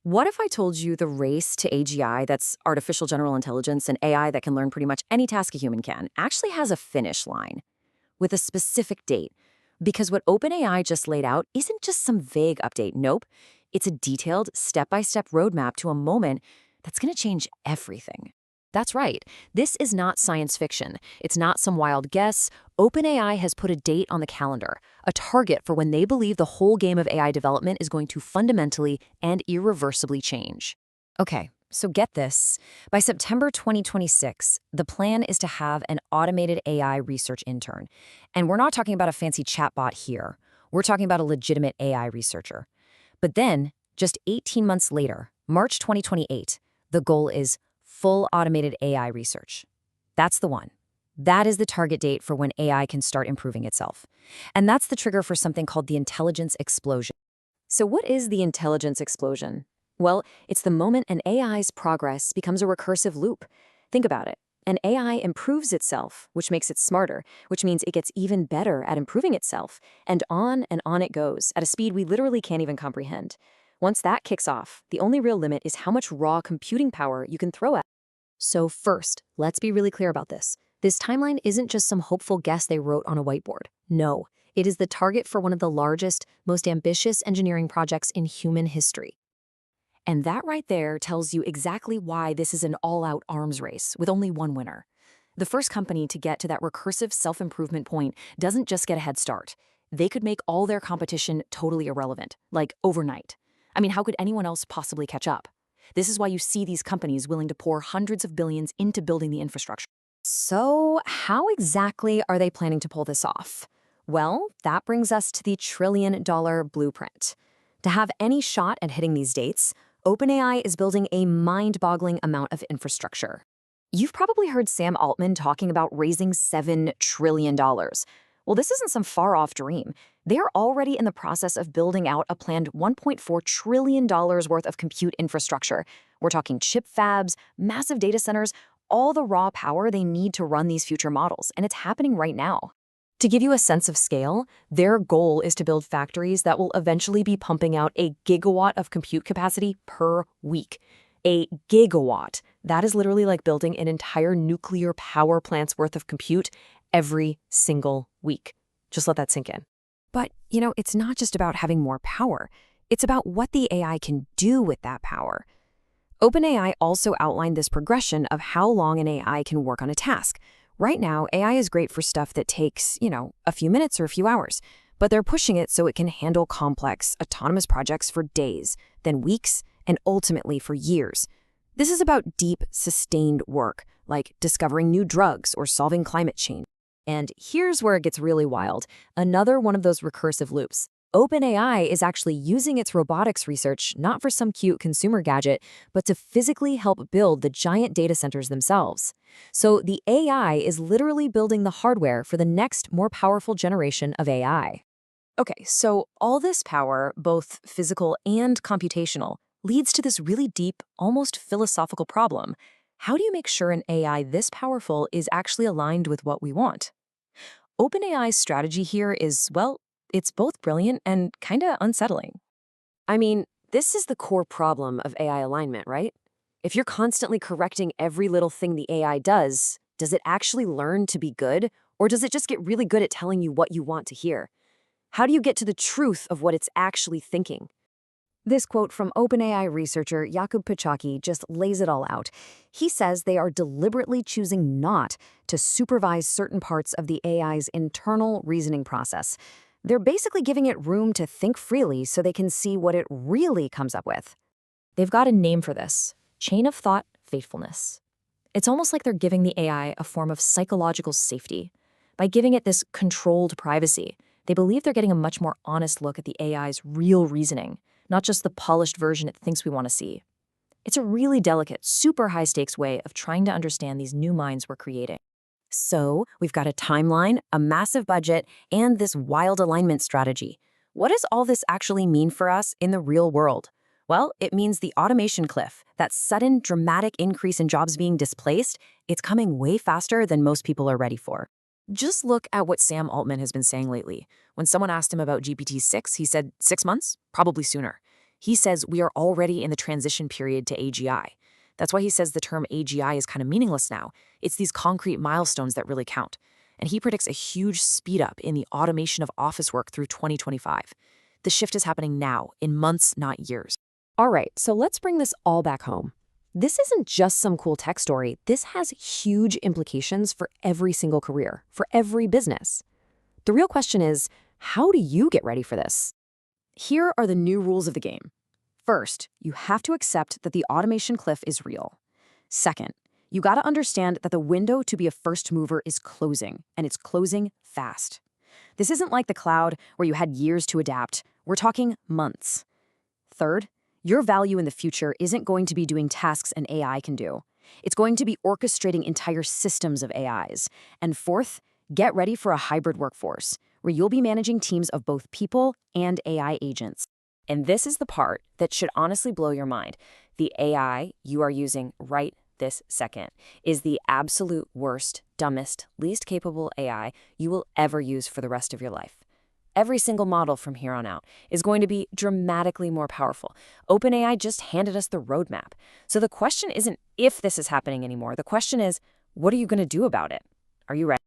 What if I told you the race to AGI, that's artificial general intelligence, and AI that can learn pretty much any task a human can, actually has a finish line with a specific date? Because what OpenAI just laid out isn't just some vague update. Nope. It's a detailed, step-by-step roadmap to a moment that's going to change everything. That's right. This is not science fiction. It's not some wild guess. OpenAI has put a date on the calendar, a target for when they believe the whole game of AI development is going to fundamentally and irreversibly change. Okay, so get this. By September 2026, the plan is to have an automated AI research intern. And we're not talking about a fancy chatbot here. We're talking about a legitimate AI researcher. But then, just 18 months later, March 2028, the goal is full automated AI research. That's the one. That is the target date for when AI can start improving itself. And that's the trigger for something called the intelligence explosion. So what is the intelligence explosion? Well, it's the moment an AI's progress becomes a recursive loop. Think about it. An AI improves itself, which makes it smarter, which means it gets even better at improving itself. And on it goes, at a speed we literally can't even comprehend. Once that kicks off, the only real limit is how much raw computing power you can throw at it. So first, let's be really clear about this. This timeline isn't just some hopeful guess they wrote on a whiteboard. No, it is the target for one of the largest, most ambitious engineering projects in human history. And that right there tells you exactly why this is an all-out arms race with only one winner. The first company to get to that recursive self-improvement point doesn't just get a head start. They could make all their competition totally irrelevant, like overnight. I mean, how could anyone else possibly catch up? This is why you see these companies willing to pour hundreds of billions into building the infrastructure. So how exactly are they planning to pull this off? Well, that brings us to the trillion-dollar blueprint. To have any shot at hitting these dates, OpenAI is building a mind-boggling amount of infrastructure. You've probably heard Sam Altman talking about raising $7 trillion. Well, this isn't some far-off dream. They're already in the process of building out a planned $1.4 trillion worth of compute infrastructure. We're talking chip fabs, massive data centers, all the raw power they need to run these future models, and it's happening right now. To give you a sense of scale, their goal is to build factories that will eventually be pumping out a gigawatt of compute capacity per week. A gigawatt. That is literally like building an entire nuclear power plant's worth of compute every single week. Just let that sink in. But, it's not just about having more power. It's about what the AI can do with that power. OpenAI also outlined this progression of how long an AI can work on a task. Right now, AI is great for stuff that takes, a few minutes or a few hours, but they're pushing it so it can handle complex, autonomous projects for days, then weeks, and ultimately for years. This is about deep, sustained work, like discovering new drugs or solving climate change. And here's where it gets really wild. Another one of those recursive loops. OpenAI is actually using its robotics research not for some cute consumer gadget, but to physically help build the giant data centers themselves. So the AI is literally building the hardware for the next, more powerful generation of AI. Okay, so all this power, both physical and computational, leads to this really deep, almost philosophical problem. How do you make sure an AI this powerful is actually aligned with what we want? OpenAI's strategy here is, well, it's both brilliant and kinda unsettling. I mean, this is the core problem of AI alignment, right? If you're constantly correcting every little thing the AI does it actually learn to be good, or does it just get really good at telling you what you want to hear? How do you get to the truth of what it's actually thinking? This quote from OpenAI researcher Jakub Pichaki just lays it all out. He says they are deliberately choosing not to supervise certain parts of the AI's internal reasoning process. They're basically giving it room to think freely so they can see what it really comes up with. They've got a name for this: chain of thought faithfulness. It's almost like they're giving the AI a form of psychological safety. By giving it this controlled privacy, they believe they're getting a much more honest look at the AI's real reasoning, not just the polished version it thinks we want to see. It's a really delicate, super high-stakes way of trying to understand these new minds we're creating. So, we've got a timeline, a massive budget, and this wild alignment strategy. What does all this actually mean for us in the real world? Well, it means the automation cliff, that sudden, dramatic increase in jobs being displaced, it's coming way faster than most people are ready for. Just look at what Sam Altman has been saying lately. When someone asked him about GPT-6, he said 6 months? Probably sooner. He says we are already in the transition period to AGI. That's why he says the term AGI is kind of meaningless now. It's these concrete milestones that really count. And he predicts a huge speed up in the automation of office work through 2025. The shift is happening now, in months, not years. All right, so let's bring this all back home. This isn't just some cool tech story. This has huge implications for every single career, for every business. The real question is, how do you get ready for this? Here are the new rules of the game. First, you have to accept that the automation cliff is real. Second, you got to understand that the window to be a first mover is closing, and it's closing fast. This isn't like the cloud where you had years to adapt. We're talking months. Third, your value in the future isn't going to be doing tasks an AI can do. It's going to be orchestrating entire systems of AIs. And fourth, get ready for a hybrid workforce, where you'll be managing teams of both people and AI agents. And this is the part that should honestly blow your mind. The AI you are using right this second is the absolute worst, dumbest, least capable AI you will ever use for the rest of your life. Every single model from here on out is going to be dramatically more powerful. OpenAI just handed us the roadmap. So the question isn't if this is happening anymore. The question is, what are you going to do about it? Are you ready?